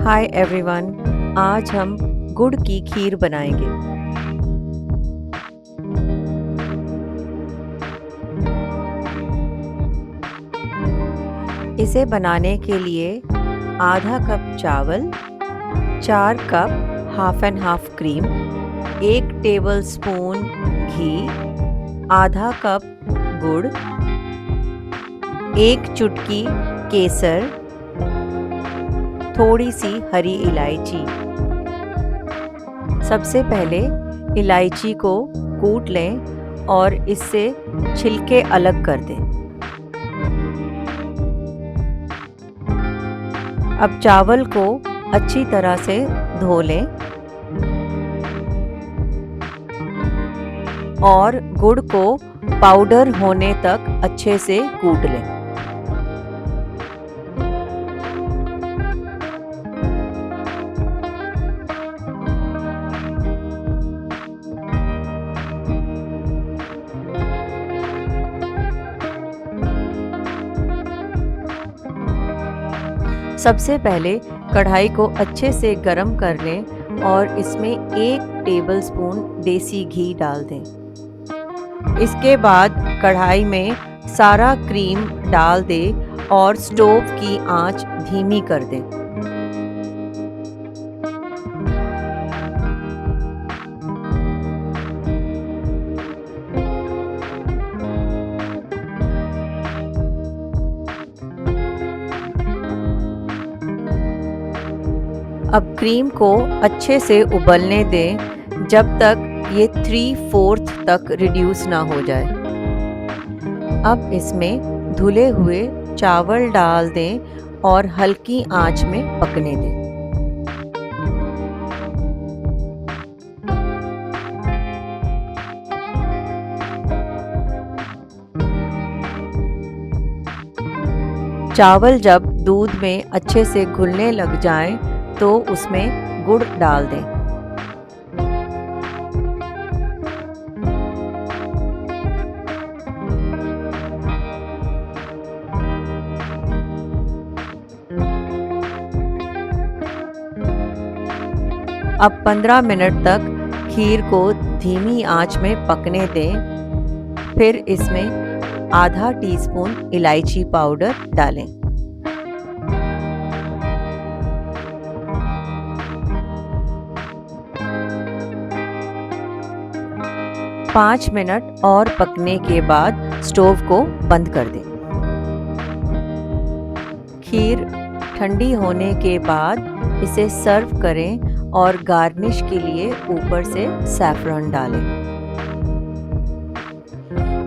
Hi everyone. आज हम गुड़ की खीर बनाएंगे। इसे बनाने के लिए आधा कप चावल, 4 cup half and half cream, 1 tablespoon घी, आधा कप गुड़, 1 चुटकी केसर, थोड़ी सी हरी इलायची। सबसे पहले इलायची को कूट लें और इससे छिलके अलग कर दें। अब चावल को अच्छी तरह से धो लें और गुड़ को पाउडर होने तक अच्छे से कूट लें। सबसे पहले कढ़ाई को अच्छे से गरम कर लें और इसमें 1 टेबलस्पून देसी घी डाल दें। इसके बाद कढ़ाई में सारा क्रीम डाल दें और स्टोव की आंच धीमी कर दें। अब क्रीम को अच्छे से उबलने दें जब तक ये 3/4 तक रिड्यूस ना हो जाए। अब इसमें धुले हुए चावल डाल दें और हल्की आंच में पकने दें। चावल जब दूध में अच्छे से घुलने लग जाएं, तो उसमें गुड़ डाल दें। अब 15 मिनट तक खीर को धीमी आंच में पकने दें। फिर इसमें आधा टीस्पून इलायची पाउडर डालें। 5 मिनट और पकने के बाद स्टोव को बंद कर दें। खीर ठंडी होने के बाद इसे सर्व करें और गार्निश के लिए ऊपर से सैफरन डालें।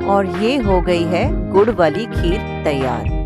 और ये हो गई है गुड़ वाली खीर तैयार।